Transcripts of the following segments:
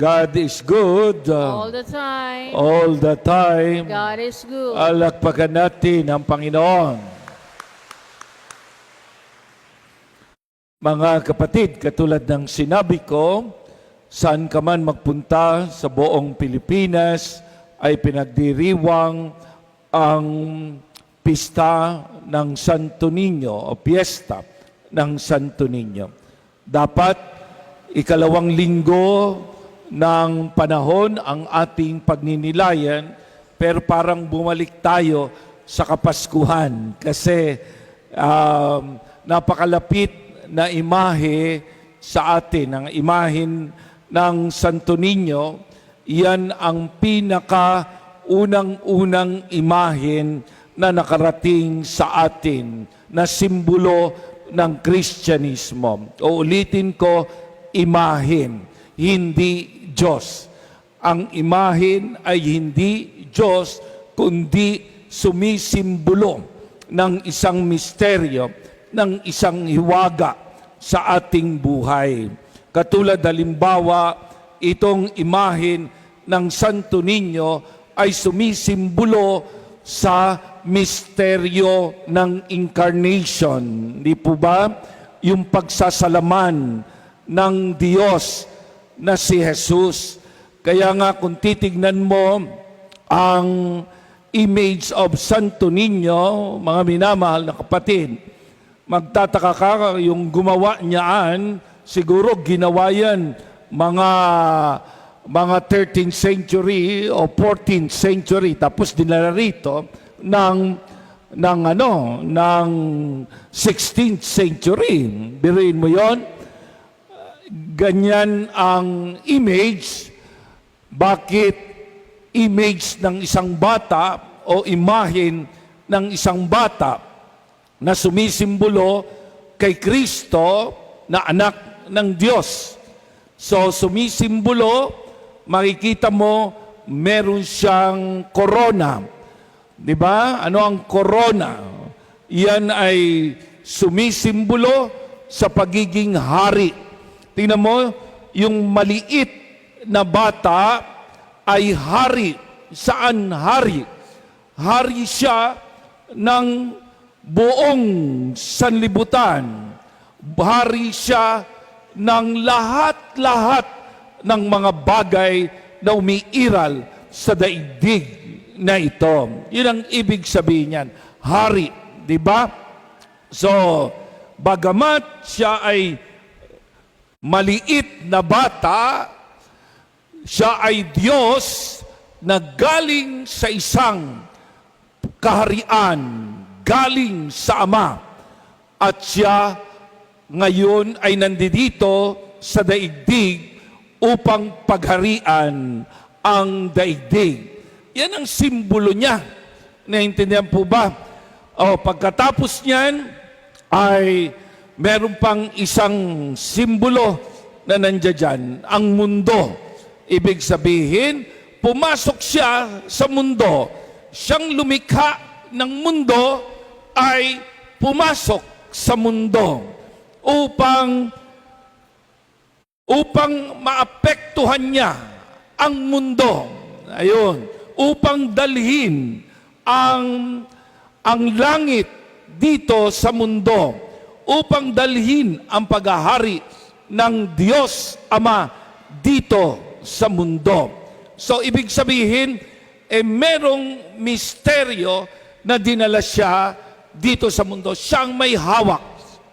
God is good. All the time. All the time. God is good. Alakpakan natin ang Panginoon. Mga kapatid, katulad ng sinabi ko, saan ka man magpunta sa buong Pilipinas ay pinagdiriwang ang pista ng Santo Niño o piyesta ng Santo Niño. Dapat ikalawang linggo ng panahon ang ating pagninilayan, pero parang bumalik tayo sa Kapaskuhan kasi napakalapit na imahe sa atin. Ang imahin ng Santo Niño, yan ang pinaka-unang-unang imahin na nakarating sa atin na simbolo ng Kristyanismo. Uulitin ko, imahin, hindi Diyos. Ang imahin ay hindi Diyos, kundi sumisimbolo ng isang misteryo, ng isang hiwaga sa ating buhay. Katulad halimbawa, itong imahin ng Santo Niño ay sumisimbolo sa misteryo ng incarnation. Di po ba? Yung pagsasalaman ng Diyos na si Jesus. Kaya nga kung titignan mo ang image of Santo Niño, mga minamahal na kapatid, magtataka ka yung gumawa niyaan, siguro ginawa yan mga 13th century o 14th century, tapos dinala rito ng 16th century. Biruin mo yon. Ganyan ang image. Bakit image ng isang bata o imahin ng isang bata na sumisimbolo kay Kristo na anak ng Diyos? So sumisimbolo, makikita mo, meron siyang corona. Di ba? Ano ang corona? Yan ay sumisimbolo sa pagiging hari. Tingnan mo, yung maliit na bata ay hari. Saan hari? Hari siya ng buong sanlibutan. Hari siya ng lahat-lahat ng mga bagay na umiiral sa daigdig na ito. Yun ang ibig sabihin niyan. Hari, di ba? So, bagamat siya ay maliit na bata, siya ay Diyos na galing sa isang kaharian, galing sa Ama. At siya ngayon ay nandito sa daigdig upang pagharian ang daigdig. Yan ang simbolo niya. Naintindihan po ba? Pagkatapos niyan ay meron pang isang simbolo na nandiyan, ang mundo. Ibig sabihin, pumasok siya sa mundo. Siyang lumikha ng mundo ay pumasok sa mundo upang maapektuhan niya ang mundo. Ayun, upang dalhin ang langit dito sa mundo, upang dalhin ang paghahari ng Diyos Ama dito sa mundo. So, ibig sabihin, merong misteryo na dinala siya dito sa mundo. Siyang may hawak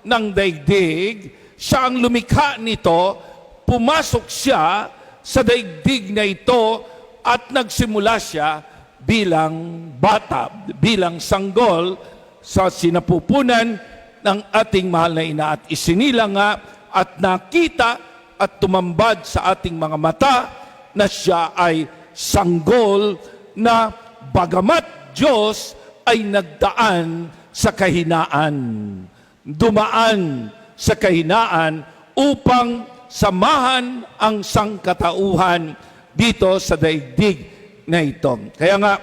ng daigdig, siya ang lumikha nito, pumasok siya sa daigdig na ito at nagsimula siya bilang bata, bilang sanggol sa sinapupunan ng ating mahal na ina. At isinila nga at nakita at tumambad sa ating mga mata na siya ay sanggol na bagamat Diyos ay nagdaan sa kahinaan. Dumaan sa kahinaan upang samahan ang sangkatauhan dito sa daigdig na ito. Kaya nga,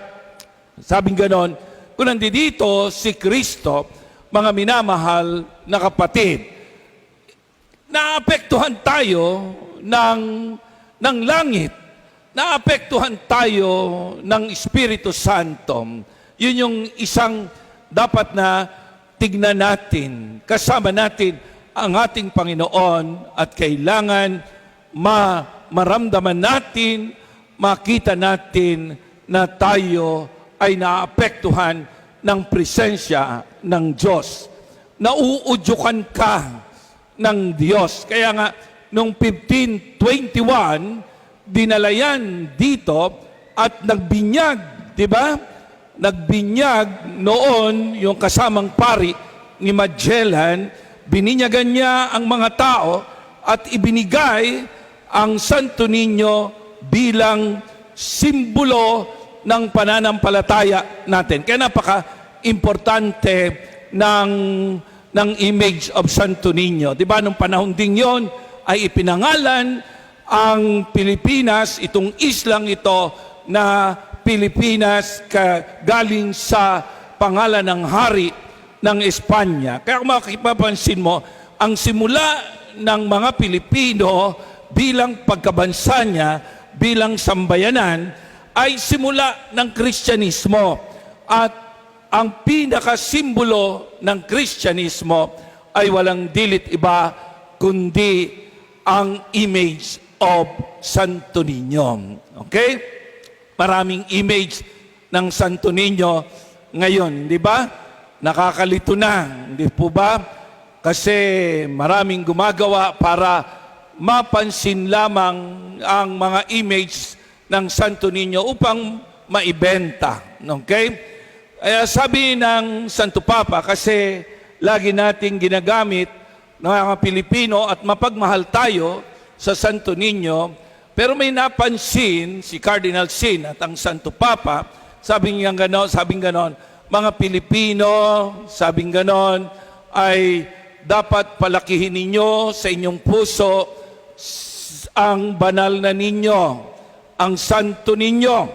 sabing ganon, kung nandito si Kristo, mga minamahal na kapatid, naapektuhan tayo ng ng langit, naapektuhan tayo ng Espiritu Santo. Yun yung isang dapat na tignan natin, kasama natin ang ating Panginoon at kailangan maramdaman natin, makita natin na tayo ay naapektuhan ng presensya ng Diyos. Nauudyukan ka ng Diyos. Kaya nga, noong 1521, dinala yan dito at nagbinyag, di ba? Nagbinyag noon yung kasamang pari ni Magellan, bininyagan niya ang mga tao at ibinigay ang Santo Niño bilang simbolo ng pananampalataya natin. Kaya napaka-importante ng image of Santo Niño. Di ba, nung panahon din yon ay ipinangalan ang Pilipinas, itong islang ito na Pilipinas, galing sa pangalan ng hari ng Espanya. Kaya kung makipapansin mo, ang simula ng mga Pilipino bilang pagkabansa niya, bilang sambayanan, ay simula ng Kristyanismo. At ang pinakasimbolo ng Kristyanismo ay walang dilit iba kundi ang image of Santo Niño. Okay? Maraming image ng Santo Niño ngayon, di ba? Nakakalito na, hindi po ba? Kasi maraming gumagawa para mapansin lamang ang mga image ng Santo Niño upang maibenta. Okay? Kaya sabi ng Santo Papa, kasi lagi nating ginagamit ng mga Pilipino at mapagmahal tayo sa Santo Niño, pero may napansin si Cardinal Sin at ang Santo Papa, sabing ganon, mga Pilipino, sabing ganon, ay dapat palakihin ninyo sa inyong puso ang banal na ninyo, ang Santo Niño.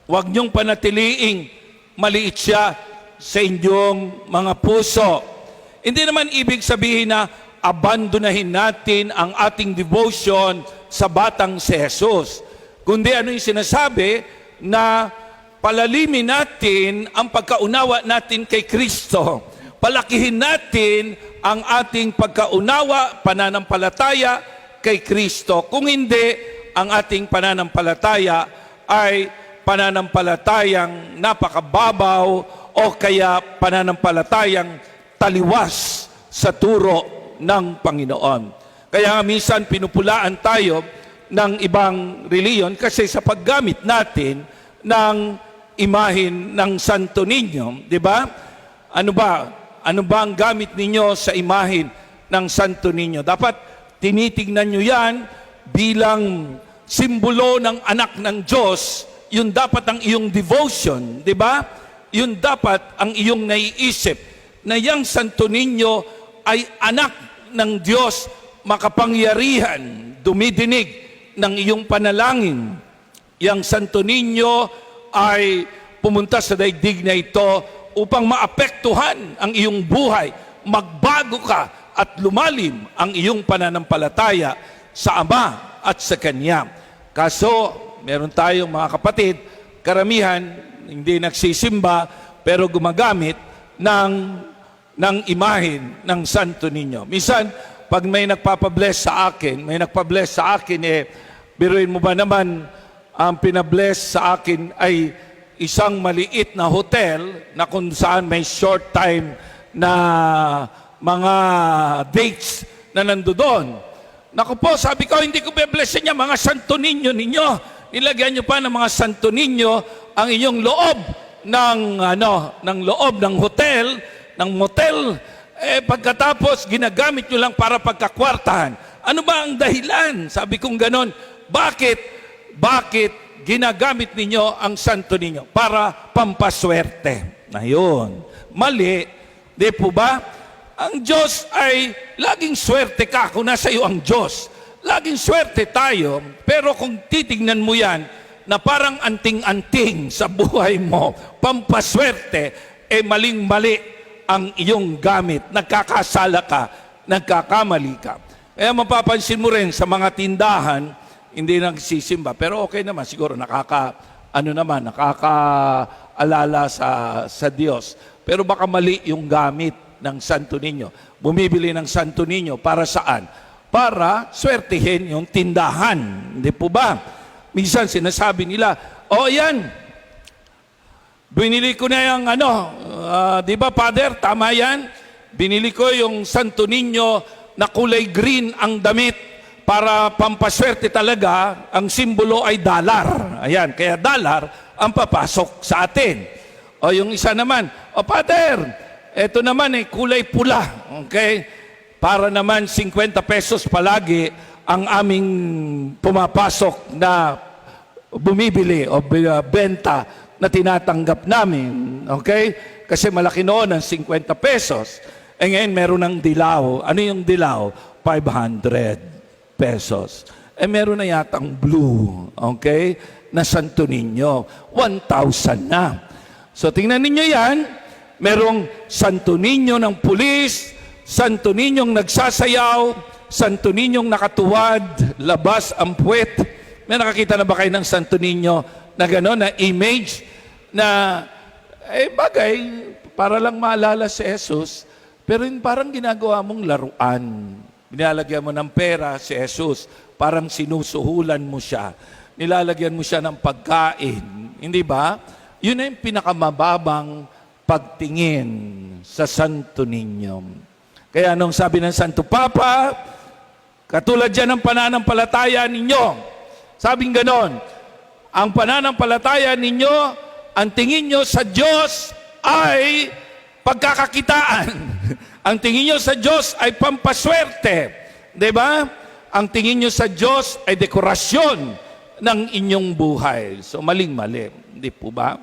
Huwag niyong panatiliing maliit siya sa inyong mga puso. Hindi naman ibig sabihin na abandonahin natin ang ating devotion sa batang si Jesus. Kundi ano yung sinasabi na palalimin natin ang pagkaunawa natin kay Kristo. Palakihin natin ang ating pagkaunawa, pananampalataya kay Kristo. Kung hindi, ang ating pananampalataya ay pananampalatayang napakababaw o kaya pananampalatayang taliwas sa turo ng Panginoon. Kaya minsan pinupulaan tayo ng ibang reliyon kasi sa paggamit natin ng imahin ng Santo Niño, di ba? Ano ba ang gamit ninyo sa imahin ng Santo Niño? Dapat tinitingnan nyo yan bilang simbolo ng anak ng Diyos. Yun dapat ang iyong devotion, di ba? Yun dapat ang iyong naiisip na yang Santo Niño ay anak ng Diyos, makapangyarihan, dumidinig ng iyong panalangin. Yang Santo Niño ay pumunta sa daigdig na ito upang maapektuhan ang iyong buhay, magbago ka at lumalim ang iyong pananampalataya sa Ama at sa Kanya. Kaso, meron tayong mga kapatid, karamihan, hindi nagsisimba, pero gumagamit ng imahin ng Santo Niño. Minsan, pag may nagpapabless sa akin, biruin mo ba naman, ang pinabless sa akin ay isang maliit na hotel na kung saan may short time na mga dates na nandoon. Naku po, sabi ko, hindi ko beblessin niya mga Santo Niño ninyo. Nilagyan niyo pa ng mga Santo Niño ang inyong loob ng loob ng hotel, ng motel. Pagkatapos, ginagamit niyo lang para pagkakwartahan. Ano ba ang dahilan? Sabi kong ganon. Bakit ginagamit ninyo ang Santo Niño? Para pampaswerte. Ayun. Mali. Di po ba? Ang Diyos ay laging swerte ka kung nasa iyo ang Diyos. Laging swerte tayo, pero kung titignan mo yan, na parang anting-anting sa buhay mo, pampaswerte, maling-mali ang iyong gamit. Nagkakasala ka, nagkakamali ka. Kaya mapapansin mo rin sa mga tindahan, hindi nagsisimba. Pero okay naman, siguro nakakaalala sa Diyos. Pero baka mali yung gamit ng Santo Niño. Bumibili ng Santo Niño para saan? Para swertihin yung tindahan. Hindi po ba? Minsan sinasabi nila, yan, binili ko na yung di ba, Father, tama yan? Binili ko yung Santo Niño na kulay green ang damit para pampaswerte talaga, ang simbolo ay dollar. Ayan, kaya dollar ang papasok sa atin. O yung isa naman, Father, eto naman kulay pula. Okay? Para naman 50 pesos palagi ang aming pumapasok na bumibili o benta na tinatanggap namin. Okay? Kasi malaki noon ang 50 pesos. E ngayon meron ng dilaw. Ano yung dilaw? 500 pesos. Meron na yatang blue. Okay? Na Santo Niño. 1,000 na. So tingnan ninyo yan. Merong Santo Niño ng pulis, Santo Niñong nagsasayaw, Santo Niñong nakatuwad, labas ang puwet. May nakakita na ba kayo ng Santo Niño na gano'n, na image na, bagay, para lang maalala si Jesus, pero yung parang ginagawa mong laruan. Nilalagyan mo ng pera si Jesus, parang sinusuhulan mo siya. Nilalagyan mo siya ng pagkain. Hindi ba? Yun na yung pinakamababang pagtingin sa Santo Niño. Kaya nung sabi ng Santo Papa, katulad yan ng pananampalataya ninyo. Sabing ganon, ang pananampalataya ninyo, ang tingin nyo sa Diyos ay pagkakakitaan. Ang tingin nyo sa Diyos ay pampaswerte. Diba? Ang tingin nyo sa Diyos ay dekorasyon ng inyong buhay. So, maling-mali. Hindi po ba?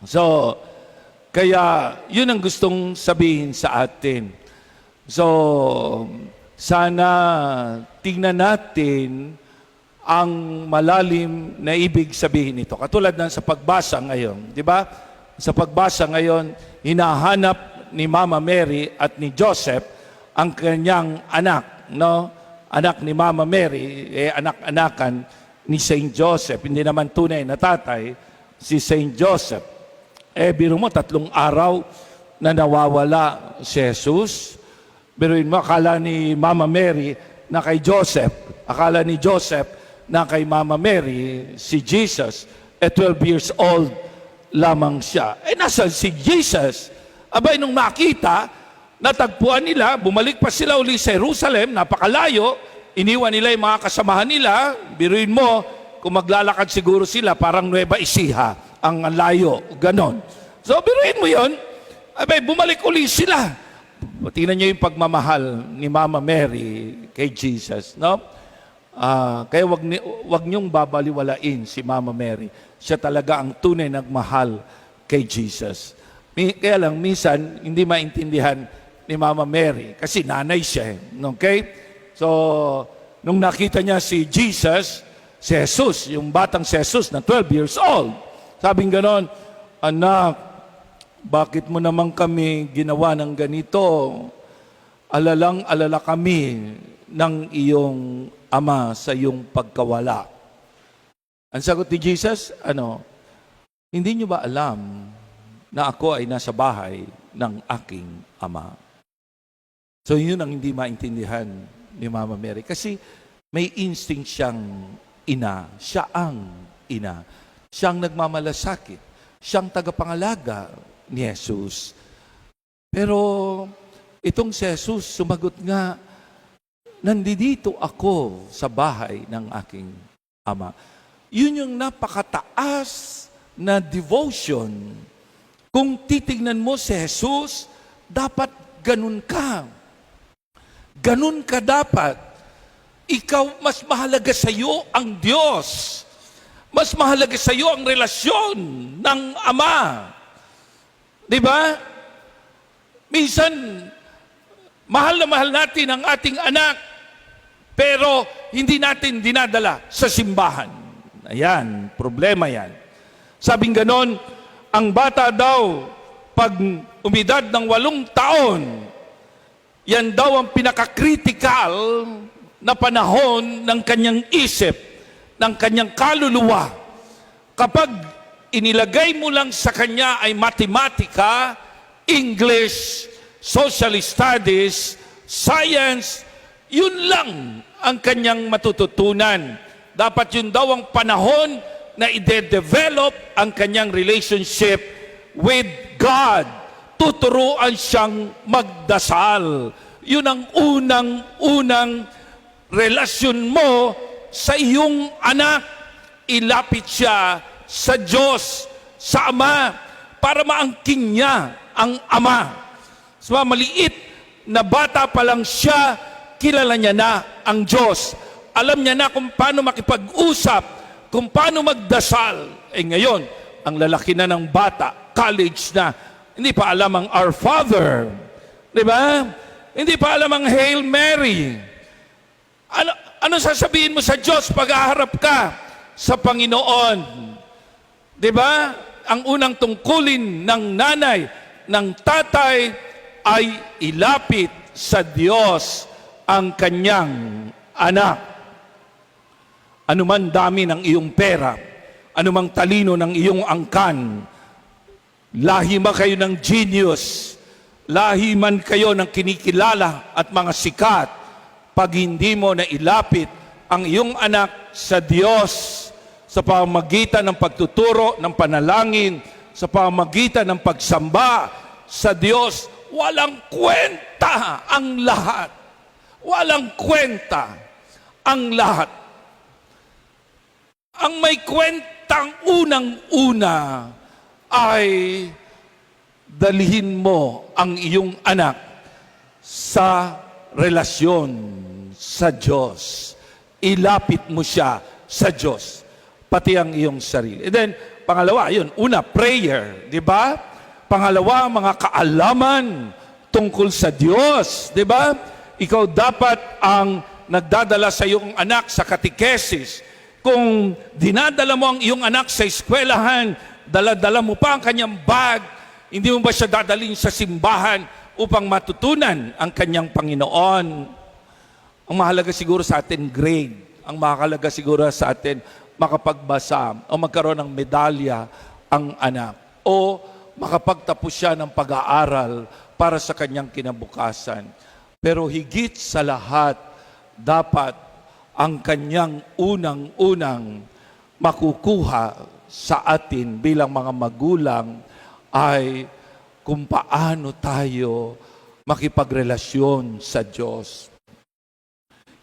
So, kaya yun ang gustong sabihin sa atin. So, sana tingnan natin ang malalim na ibig sabihin nito. Katulad ng sa pagbasa ngayon, di ba? Sa pagbasa ngayon, hinahanap ni Mama Mary at ni Joseph ang kanyang anak, no? Anak ni Mama Mary, anak-anakan ni Saint Joseph. Hindi naman tunay na tatay, si Saint Joseph. Biro mo, 3 araw na nawawala si Jesus. Biruin mo, akala ni Mama Mary na kay Joseph, akala ni Joseph na kay Mama Mary, si Jesus, 12 years old lamang siya. Nasaan si Jesus? Abay, nung makita, natagpuan nila, bumalik pa sila uli sa Jerusalem, napakalayo, iniwan nila yung mga kasamahan nila. Biruin mo, kung maglalakad siguro sila, parang Nueva Ecija, ang layo, ganon. So, biruin mo yon. Abay, bumalik uli sila. Tingnan niyo yung pagmamahal ni Mama Mary kay Jesus, no? Kaya wag niyong babaliwalain si Mama Mary. Siya talaga ang tunay nagmahal kay Jesus. Kaya lang, minsan, hindi maintindihan ni Mama Mary kasi nanay siya. Okay? So, nung nakita niya si Jesus, si Jesus, yung batang si Jesus na 12 years old, sabing ganon, anak, bakit mo naman kami ginawa ng ganito? Alalang-alala kami ng iyong ama sa iyong pagkawala. Ang sagot ni Jesus, hindi niyo ba alam na ako ay nasa bahay ng aking ama? So yun ang hindi maintindihan ni Mama Mary. Kasi may instinct siyang ina. Siya ang ina. Siyang nagmamalasakit. Siyang tagapangalaga ni Jesus. Pero itong si Jesus, sumagot nga, nandito ako sa bahay ng aking ama. Yun yung napakataas na devotion. Kung titignan mo si Jesus, dapat ganun ka. Ganun ka dapat. Ikaw, mas mahalaga sa iyo ang Diyos. Mas mahalaga sa iyo ang relasyon ng Ama. Di ba? Minsan, mahal na mahal natin ang ating anak, pero hindi natin dinadala sa simbahan. Ayan, problema yan. Sabing ganon, ang bata daw, pag umidad ng 8 taon, yan daw ang pinaka-critical na panahon ng kanyang isip. ng kanyang kaluluwa. Kapag inilagay mo lang sa kanya ay matematika, English, social studies, science, yun lang ang kanyang matututunan. Dapat yun daw ang panahon na ide-develop ang kanyang relationship with God. Tuturuan siyang magdasal. Yun ang unang relasyon mo sa iyong anak. Ilapit siya sa Diyos, sa Ama, para maangkin niya ang Ama. So, maliit na bata pa lang siya, kilala niya na ang Diyos. Alam niya na kung paano makipag-usap, kung paano magdasal. Ngayon, ang lalaki na ng bata, college na, hindi pa alam ang Our Father. Di ba? Hindi pa alam ang Hail Mary. Ano sasabihin mo sa Diyos pag haharap ka sa Panginoon? Di ba? Ang unang tungkulin ng nanay, ng tatay, ay ilapit sa Diyos ang kanyang anak. Anuman dami ng iyong pera, anumang talino ng iyong angkan, lahi man kayo ng genius, lahi man kayo ng kinikilala at mga sikat, pag hindi mo na ilapit ang iyong anak sa Diyos sa pamamagitan ng pagtuturo ng panalangin, sa pamamagitan ng pagsamba sa Diyos, walang kwenta ang lahat. Walang kwenta ang lahat. Ang may kwentang unang-una ay dalhin mo ang iyong anak sa relasyon sa Diyos. Ilapit mo siya sa Diyos, pati ang iyong sarili. And then, pangalawa, yun, una, prayer, di ba? Pangalawa, mga kaalaman tungkol sa Diyos, di ba? Ikaw dapat ang nagdadala sa iyong anak sa katikesis. Kung dinadala mo ang iyong anak sa eskwelahan, dala-dala mo pa ang kanyang bag, hindi mo ba siya dadalhin sa simbahan upang matutunan ang kanyang Panginoon? Ang mahalaga siguro sa atin, grade. Ang mahalaga siguro sa atin, makapagbasa o magkaroon ng medalya ang anak. O makapagtapos siya ng pag-aaral para sa kanyang kinabukasan. Pero higit sa lahat, dapat ang kanyang unang-unang makukuha sa atin bilang mga magulang ay kung paano tayo makipagrelasyon sa Diyos.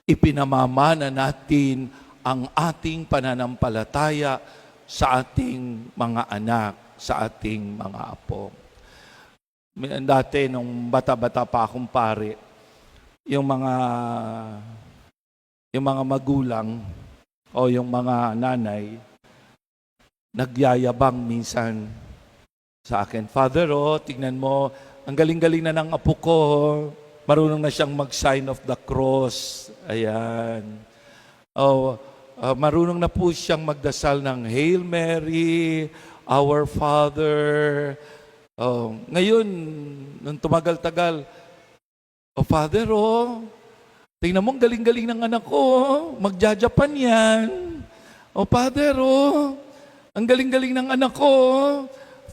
Ipinamamana natin ang ating pananampalataya sa ating mga anak, sa ating mga apo. Dati, nung bata-bata pa akong pare, yung mga magulang o yung mga nanay, nagyayabang minsan sa akin, Father, tignan mo, ang galing-galing na ng apo ko, marunong na siyang mag-sign of the cross. Ayan. Marunong na po siyang magdasal ng Hail Mary, Our Father. Ngayon, nung tumagal-tagal, Father, tingnan mo, ang galing-galing ng anak ko, magja-Japan yan. Father, ang galing-galing ng anak ko.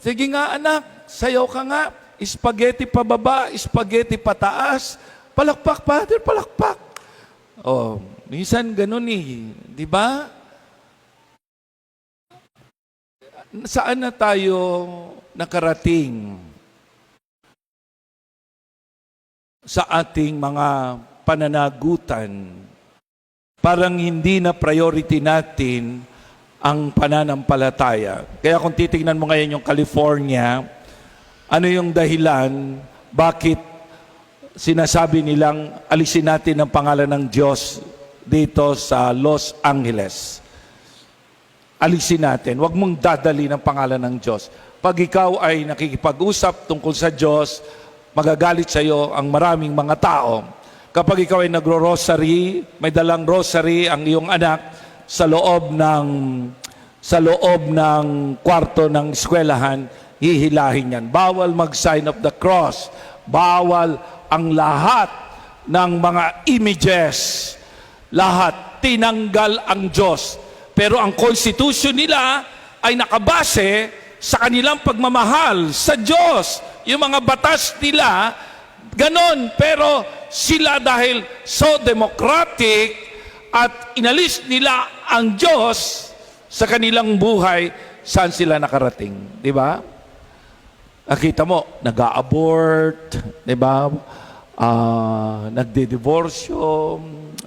Sige nga anak, sayaw ka nga. Spaghetti pababa, spaghetti pataas. Palakpak, Father, palakpak. Minsan ganun di ba? Saan na tayo nakarating sa ating mga pananagutan? Parang hindi na priority natin ang pananampalataya. Kaya kung titingnan mo ngayon yung California, ano yung dahilan bakit sinasabi nilang alisin natin ang pangalan ng Diyos dito sa Los Angeles? Alisin natin. Huwag mong dadali ng pangalan ng Diyos. Pag ikaw ay nakikipag-usap tungkol sa Diyos, magagalit sa iyo ang maraming mga tao. Kapag ikaw ay nagro-rosary, may dalang rosary ang iyong anak sa loob ng kwarto ng eskwelahan, hihilahin yan. Bawal mag-sign of the cross. Bawal ang lahat ng mga images. Lahat. Tinanggal ang Diyos. Pero ang constitution nila ay nakabase sa kanilang pagmamahal sa Diyos. Yung mga batas nila, ganon. Pero sila dahil so democratic at inalis nila ang Diyos sa kanilang buhay, saan sila nakarating? Di ba? Nakita mo, nag-a-abort, di ba? Nagde-divorsyo,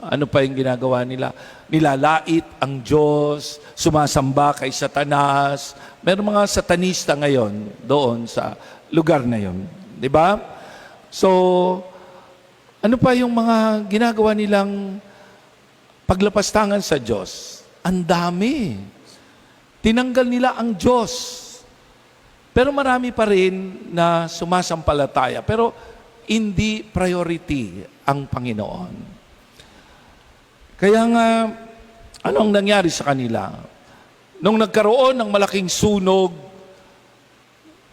ano pa yung ginagawa nila? Nilalait ang Diyos, sumasamba kay Satanas. Meron mga satanista ngayon doon sa lugar na yon, di ba? So, ano pa yung mga ginagawa nilang paglapastangan sa Diyos? Ang dami. Tinanggal nila ang Diyos. Pero marami pa rin na sumasampalataya. Pero hindi priority ang Panginoon. Kaya nga, anong nangyari sa kanila? Nung nagkaroon ng malaking sunog,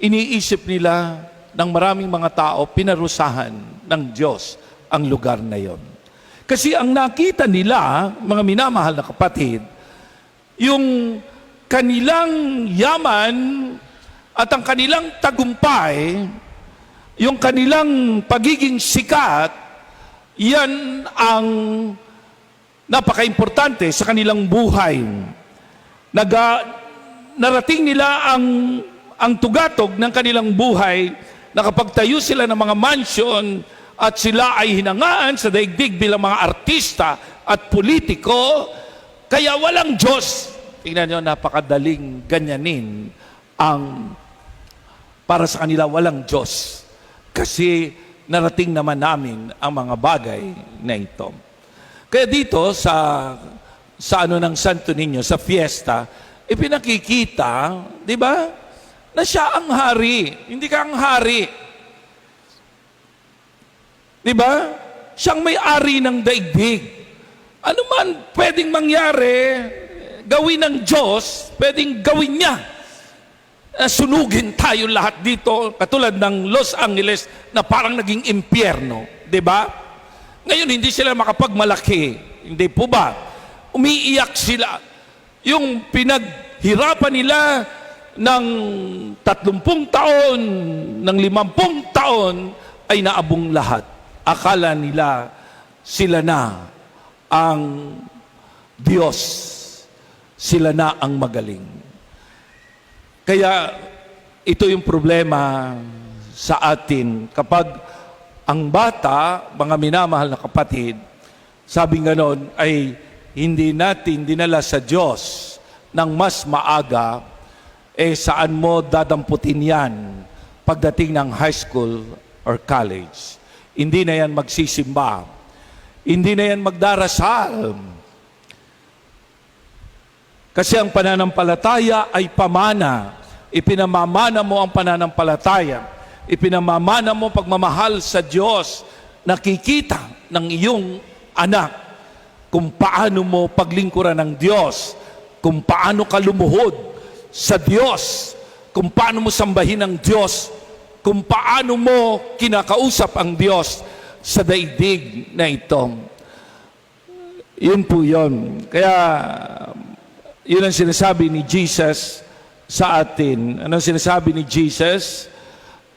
iniisip nila ng maraming mga tao, pinarusahan ng Diyos ang lugar na yon. Kasi ang nakita nila, mga minamahal na kapatid, yung kanilang yaman at ang kanilang tagumpay, yung kanilang pagiging sikat, yan ang napaka-importante sa kanilang buhay. Narating nila ang tugatog ng kanilang buhay, nakapagtayo sila ng mga mansion at sila ay hinangaan sa daigdig bilang mga artista at politiko, kaya walang Diyos. Tingnan nyo, napakadaling ganyanin ang para sa kanila walang Diyos. Kasi narating naman namin ang mga bagay na ito. Kaya dito sa ano ng Santo Niño, sa fiesta, ipinakikita, di ba, na siya ang hari. Hindi ka ang hari. Di ba? Siyang may-ari ng daigdig. Ano man pwedeng mangyari, gawin ng Diyos, pwedeng gawin niya. Sunugin tayo lahat dito, katulad ng Los Angeles na parang naging impyerno. Di ba? Ngayon, hindi sila makapagmalaki. Hindi po ba? Umiiyak sila. Yung pinaghirapan nila ng 30 taon, ng 50 taon, ay naabong lahat. Akala nila sila na ang Diyos. Sila na ang magaling. Kaya ito yung problema sa atin. Kapag ang bata, mga minamahal na kapatid, sabi nga noon, ay hindi natin dinala sa Diyos ng mas maaga, saan mo dadamputin yan pagdating ng high school or college? Hindi na yan magsisimba. Hindi na yan magdarasal. Kasi ang pananampalataya ay pamana. Ipinamamana mo ang pananampalataya. Ipinamamana mo pagmamahal sa Diyos. Nakikita ng iyong anak kung paano mo paglingkuran ng Diyos, kung paano ka lumuhod sa Diyos, kung paano mo sambahin ang Diyos, kung paano mo kinakausap ang Diyos sa daigdig na ito. Yun po yun. Kaya, yun ang sinasabi ni Jesus sa atin. Ano ang sinasabi ni Jesus?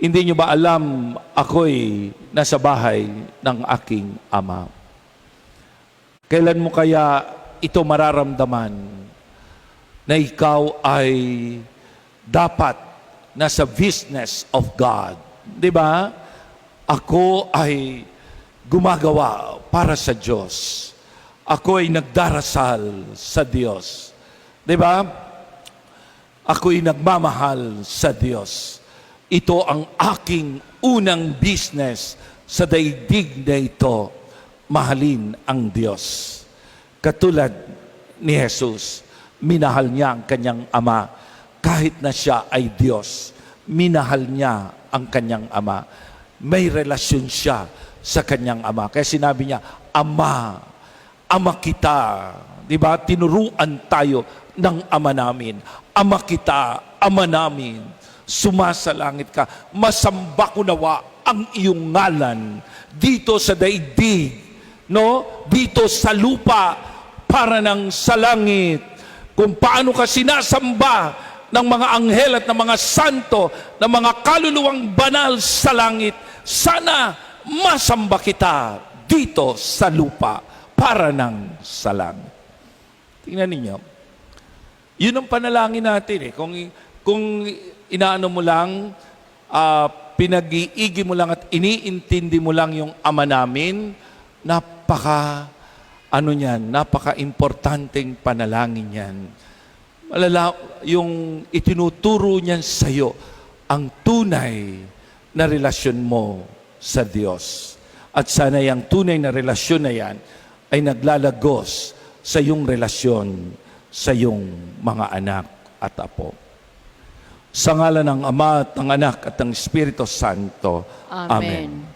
Hindi nyo ba alam, ako'y nasa bahay ng aking Ama? Kailan mo kaya ito mararamdaman na ikaw ay dapat nasa business of God? Di ba? Ako ay gumagawa para sa Diyos. Ako ay nagdarasal sa Diyos. Di ba? Ako'y nagmamahal sa Diyos. Ito ang aking unang business sa daigdig na ito. Mahalin ang Diyos. Katulad ni Jesus, minahal niya ang kanyang Ama. Kahit na siya ay Diyos, minahal niya ang kanyang Ama. May relasyon siya sa kanyang Ama. Kaya sinabi niya, Ama, Ama kita. Diba? Tinuruan tayo ng Ama namin. Ama kita, Ama namin. Sumasalangit ka. Masamba ko nawa ang iyong ngalan dito sa daigdig, no? Dito sa lupa para ng sa langit. kung paano ka sinasamba ng mga anghel at ng mga santo, ng mga kaluluwang banal sa langit. Sana masamba kita dito sa lupa para ng sa langit. Tingnan ninyo. Yun ang panalangin natin eh. Kung inaano mo lang, pinag-iigi mo lang at iniintindi mo lang yung Ama namin, napaka-importanteng panalangin yan. Yung itinuturo niyan sa iyo ang tunay na relasyon mo sa Diyos. At sana yung tunay na relasyon na yan ay naglalagos sa iyong relasyon sa iyong mga anak at apo. Sa ngalan ng Ama at ng Anak at ng Espiritu Santo. Amen.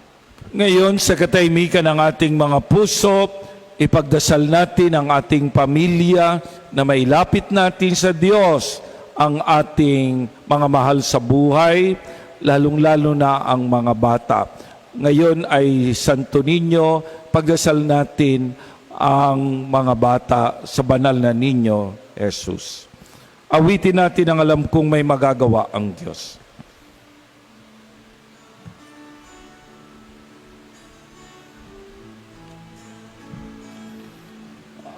Ngayon, sa katahimikan ng ating mga puso, ipagdasal natin ang ating pamilya na mailapit natin sa Diyos ang ating mga mahal sa buhay, lalong-lalo na ang mga bata. Ngayon ay Santo Niño, pagdasal natin ang mga bata sa banal na Niño, Jesus. Awitin natin ang alam kong may magagawa ang Diyos.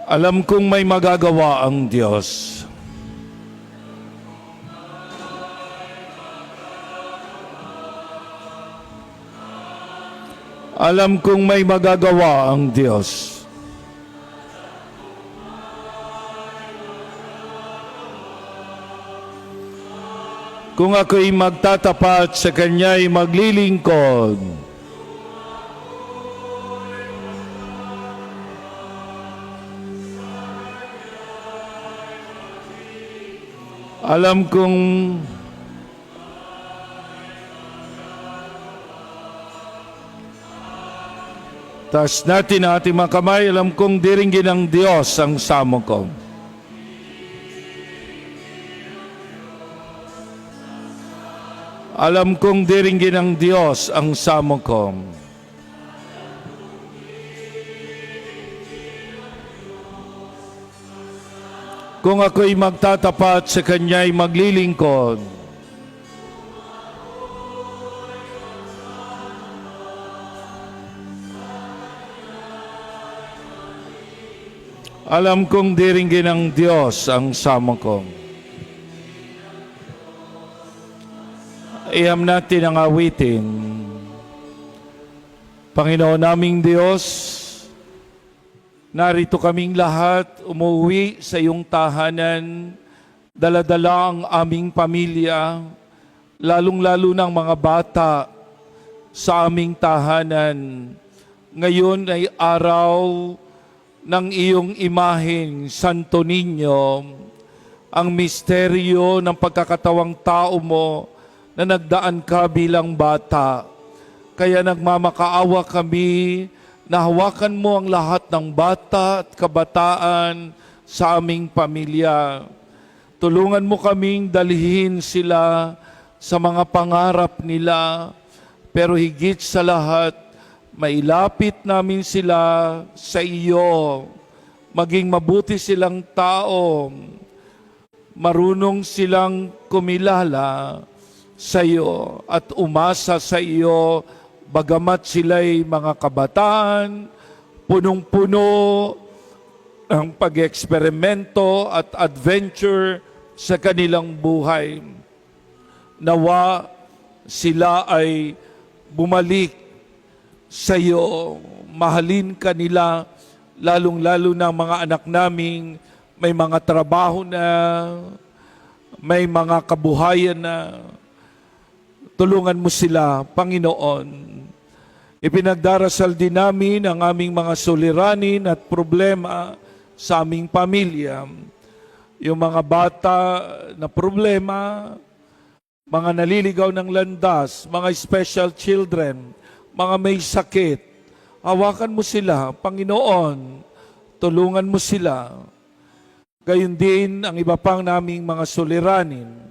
Alam kong may magagawa ang Diyos. Alam kong may magagawa ang Diyos. Kung ako'y magtatapat sa Kanya'y maglilingkod. Alam kong taas natin ang ating mga kamay, alam kong diringgin ng Diyos ang samo ko. Alam kong diringgin ng Diyos ang samo ko. Kung ako'y magtatapat sa Kanya'y maglilingkod. Alam kong diringgin ng Diyos ang samo ko. Iyam natin ang awitin. Panginoon naming Diyos, narito kaming lahat umuwi sa iyong tahanan, daladala ang aming pamilya, lalong-lalo ng mga bata sa aming tahanan. Ngayon ay araw ng iyong imaheng Santo Niño, ang misteryo ng pagkakatawang tao mo na nagdaan ka bilang bata. Kaya nagmamakaawa kami na hawakan mo ang lahat ng bata at kabataan sa aming pamilya. Tulungan mo kaming dalhin sila sa mga pangarap nila, pero higit sa lahat, mailapit namin sila sa iyo. Maging mabuti silang tao, marunong silang kumilala sa iyo at umasa sa iyo, bagamat sila'y mga kabataan, punong-puno ang pag-eksperimento at adventure sa kanilang buhay. Nawa sila ay bumalik sa iyo, mahalin ka nila, lalong-lalo na mga anak naming may mga trabaho na, may mga kabuhayan na. Tulungan mo sila, Panginoon. Ipinagdarasal din namin ang aming mga suliranin at problema sa aming pamilya. Yung mga bata na problema, mga naliligaw ng landas, mga special children, mga may sakit, hawakan mo sila, Panginoon, tulungan mo sila. Gayon din ang iba pang naming mga suliranin,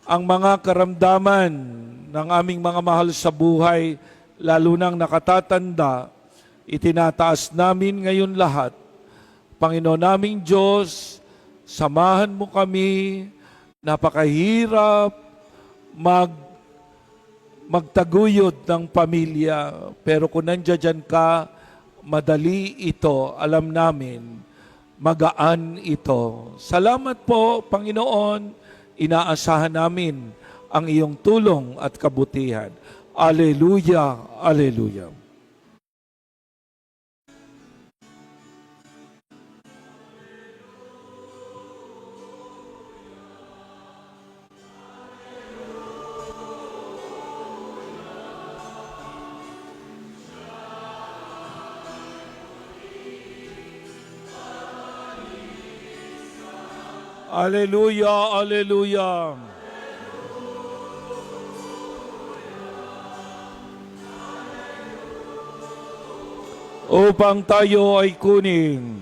ang mga karamdaman ng aming mga mahal sa buhay, lalo nang nakatatanda, itinataas namin ngayon lahat. Panginoon naming Diyos, Samahan mo kami, napakahirap magtaguyod ng pamilya. Pero kung nandiyan ka, madali ito, alam namin, magaan ito. Salamat po, Panginoon, inaasahan namin ang iyong tulong at kabutihan. Alleluia, alleluia. Alleluia, alleluia. Upang tayo ay kunin.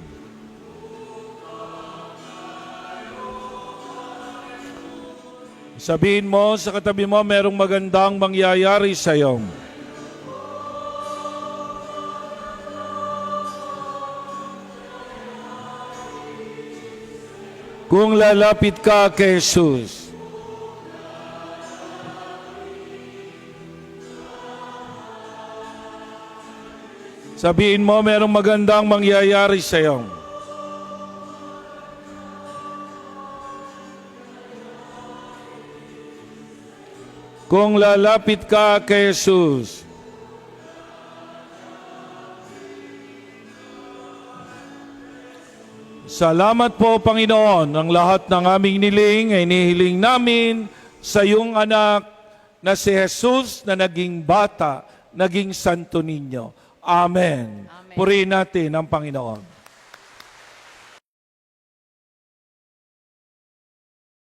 Sabihin mo sa katabi mo, merong magandang mangyayari sa iyo. Kung lalapit ka kay Jesus, sabihin mo, merong magandang mangyayari sa iyo. Kung lalapit ka kay Jesus, salamat po, Panginoon. Ang lahat ng aming niling ay nihiling namin sa iyong anak na si Jesus na naging bata, naging santo ninyo. Amen. Amen. Purihin natin ang Panginoon.